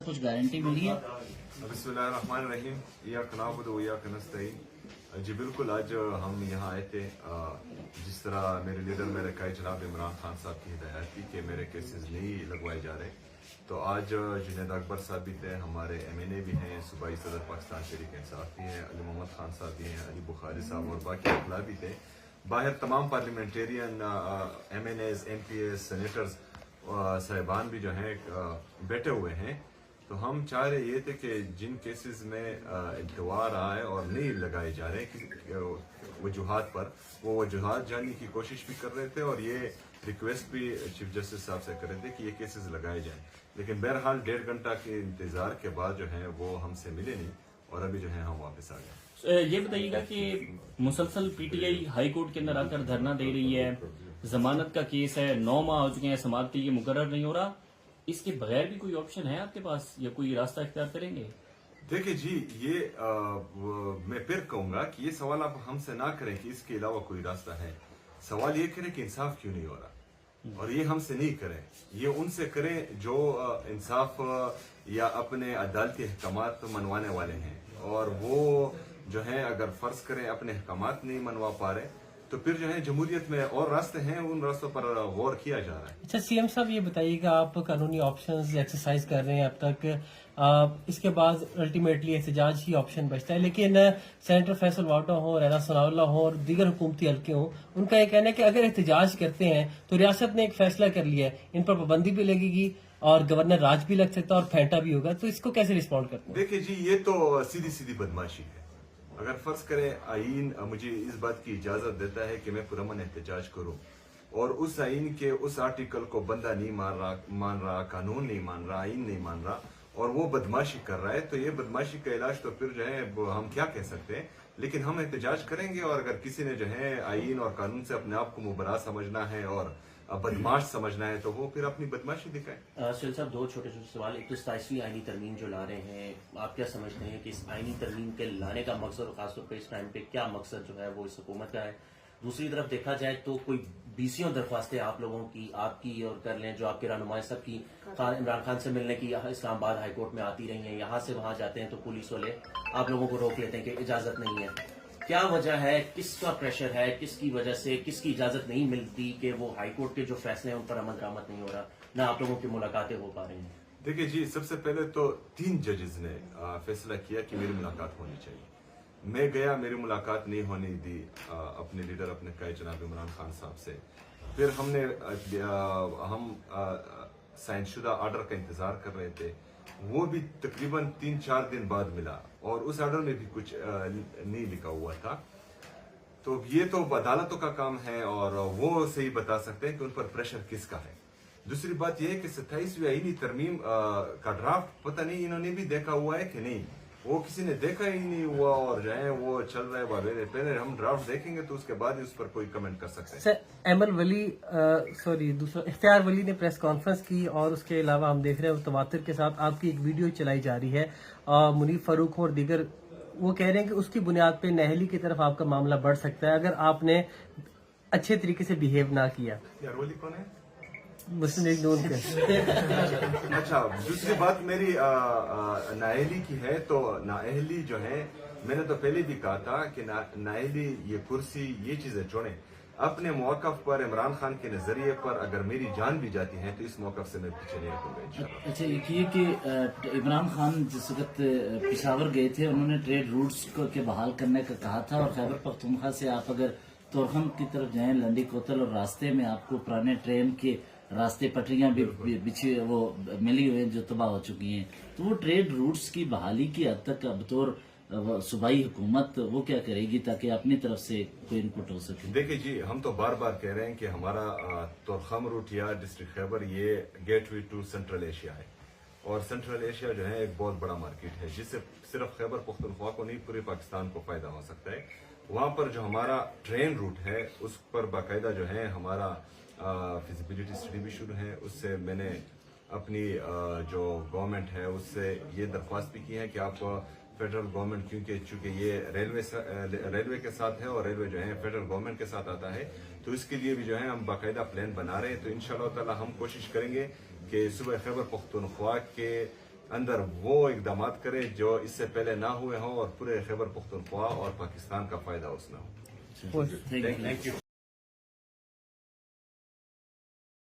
कुछ गारंटी मिली है? बिस्मिल्लाहिर्रहमानिर्रहीम जी बिल्कुल, आज हम यहाँ आए थे। जिस तरह मेरे लीडर मेरे कई जनाब इमरान खान साहब की हिदायत थी कि मेरे केसेस नहीं लगवाए जा रहे, तो आज जुनैद अकबर साहब भी थे, हमारे MNA भी हैं, सूबाई सदर पाकिस्तान तहरीक इंसाफ भी हैं, अली मोहम्मद खान साहब भी हैं, अली बुखारी साहब और बाकी अखला भी थे। बाहर तमाम पार्लियामेंटेरियन MNAs MPs सेनेटर्स साहिबान भी जो हैं बैठे हुए हैं। तो हम चाह रहे ये थे कि जिन केसेस में इल्तवा रहा है और नहीं लगाए जा रहे वजूहात पर, वो वजूहात जानने की कोशिश भी कर रहे थे और ये रिक्वेस्ट भी चीफ जस्टिस साहब से कर रहे थे कि ये केसेस लगाए जाएं। लेकिन बहरहाल 1.5 घंटा के इंतजार के बाद जो है वो हमसे मिले नहीं और अभी जो है हम वापस आ गए। ये बताइएगा कि मुसलसल PTI हाई कोर्ट के अंदर आकर धरना दे रही है, जमानत का केस है, 9 माह हो चुके हैं, समाअत के लिए मुकर्रर नहीं हो रहा, इसके बगैर भी कोई ऑप्शन है आपके पास या कोई रास्ता इख्तियार करेंगे? देखिए जी, ये मैं फिर कहूंगा कि ये सवाल आप हमसे ना करें कि इसके अलावा कोई रास्ता है। सवाल ये करें कि इंसाफ क्यों नहीं हो रहा, और ये हमसे नहीं करें, ये उनसे करें जो इंसाफ या अपने अदालती अहकामात मनवाने वाले हैं। और वो जो है अगर फर्ज करें अपने अहकामात नहीं मनवा पा रहे, तो फिर जो है जमहूरियत में और रास्ते हैं, उन रास्तों पर गौर किया जा रहा है। अच्छा CM साहब, ये बताइएगा, आप कानूनी ऑप्शंस एक्सरसाइज कर रहे हैं अब तक, इसके बाद अल्टीमेटली एहतजाज ही ऑप्शन बचता है, लेकिन सेनेटर फैसल वाटो हो, रैना सनाउल्लाह हो और दीगर हुकूमती हल्के हों, उनका ये कहना है कि अगर एहतजाज करते हैं तो रियासत ने एक फैसला कर लिया है, इन पर पाबंदी भी लगेगी और गवर्नर राज भी लग सकता है और फेंटा भी होगा, तो इसको कैसे रिस्पॉन्ड करते हैं? देखिए जी, ये तो सीधी सीधी बदमाशी है। अगर फर्ज करें आईन मुझे इस बात की इजाजत देता है कि मैं पुरअमन एहतजाज करूं, और उस आईन के उस आर्टिकल को बंदा नहीं मान रहा, कानून नहीं मान रहा, आईन नहीं मान रहा, और वो बदमाशी कर रहा है, तो ये बदमाशी का इलाज तो फिर जो है हम क्या कह सकते हैं। लेकिन हम एहतजाज करेंगे, और अगर किसी ने जो है आईन और कानून से अपने आप को मुबरा समझना है और बदमाश समझना है, तो वो फिर अपनी बदमाशी दिखाए। सुहेल साहब, 2 छोटे छोटे सवाल। एक तो 27वीं आईनी तरमीम जो ला रहे हैं, आप क्या समझते हैं कि इस आईनी तरमीम के लाने का मकसद, और खासतौर पर इस टाइम पे क्या मकसद जो है वो इस हुकूमत का है? दूसरी तरफ देखा जाए तो कोई 20 दरख्वास्तें आप लोगों की, आपकी और कर लें जो आपके रहनुमाई सब की, इमरान खान से मिलने की इस्लामाबाद हाईकोर्ट में आती रही हैं, यहाँ से वहां जाते हैं तो पुलिस वाले आप लोगों को रोक लेते हैं कि इजाजत नहीं है। क्या वजह है, किसका प्रेशर है, किसकी वजह से, किसकी इजाजत नहीं मिलती कि वो हाईकोर्ट के जो फैसले हैं उन पर अमल दरामद नहीं हो रहा, ना आप लोगों की मुलाकातें हो पा रही हैं? देखिए जी, सबसे पहले तो 3 जजेस ने फैसला किया कि मेरी मुलाकात होनी चाहिए। मैं गया, मेरी मुलाकात नहीं होने दी अपने लीडर अपने कई जनाब इमरान खान साहब से। फिर हम साइनशुदा ऑर्डर का इंतजार कर रहे थे, वो भी तकरीबन 3-4 दिन बाद मिला, और उस ऑर्डर में भी कुछ नहीं लिखा हुआ था। तो ये तो अदालतों का काम है और वो सही बता सकते हैं कि उन पर प्रेशर किसका है। दूसरी बात यह है कि 27वीं आईनी तरमीम का ड्राफ्ट पता नहीं इन्होंने भी देखा हुआ है कि नहीं, वो किसी ने देखा ही नहीं हुआ, और जो है वो चल रहा है। पहले हम ड्राफ्ट देखेंगे तो उसके बाद ही उस पर कोई कमेंट कर सकते हैं। सर दूसरा इख्तियार वली ने प्रेस कॉन्फ्रेंस की, और उसके अलावा हम देख रहे हैं तवातर के साथ आपकी एक वीडियो चलाई जा रही है, मुनीफ फारूक और दीगर, वो कह रहे हैं कि उसकी बुनियाद पे नहली की तरफ आपका मामला बढ़ सकता है अगर आपने अच्छे तरीके से बिहेव ना किया। यार वली कौन है? मुस्लिम लीग नून के। अच्छा, दूसरी बात मेरी नाअहली की है, तो नाअहली जो है, मैंने तो पहले भी कहा था कि नाअहली, ये कुर्सी, ये चीजें छोड़ें। अपने मौकफ पर, इमरान खान के नजरिए पर अगर मेरी जान भी जाती है तो इस मौकफ से मैं पीछे नहीं हटूंगा इंशाल्लाह। अच्छा, एक ये कि इमरान खान जिस वक्त पिशावर गए थे, उन्होंने ट्रेड रूट्स को के बहाल करने का कहा था, और खैबर पख्तूनख्वा से आप अगर तोरखम की तरफ जाएं, लंडी कोतल, और रास्ते में आपको पुराने ट्रेन के रास्ते, पटरियां भी बिछी वो मिली हुई हैं जो तबाह हो चुकी हैं, तो वो ट्रेड रूट्स की बहाली की हद तक बतौर सूबाई हुकूमत वो क्या करेगी ताकि अपनी तरफ से कोई इनपुट हो सके? देखिए जी, हम तो बार बार कह रहे हैं कि हमारा तोरखम रूट या डिस्ट्रिक्ट खैबर ये गेटवे टू सेंट्रल एशिया है, और सेंट्रल एशिया जो है एक बहुत बड़ा मार्केट है, जिससे सिर्फ खैबर पख्तूनख्वा को नहीं पूरे पाकिस्तान को फायदा हो सकता है। वहां पर जो हमारा ट्रेन रूट है उस पर बाकायदा जो है हमारा फिजिबिलिटी स्टडी भी शुरू है। उससे मैंने अपनी जो गवर्नमेंट है उससे ये दरख्वास्त भी की है कि आप फेडरल गवर्नमेंट, क्योंकि चूंकि ये रेलवे के साथ है और रेलवे जो है फेडरल गवर्नमेंट के साथ आता है, तो इसके लिए भी जो है हम बाकायदा प्लान बना रहे हैं। तो इंशाअल्लाह ताला हम कोशिश करेंगे कि सूबा खैबर पख्तूनख्वा के अंदर वो इकदाम करे जो इससे पहले ना हुए हों और पूरे खैबर पख्तूनख्वा और पाकिस्तान का फायदा उसमें हो। Thank you.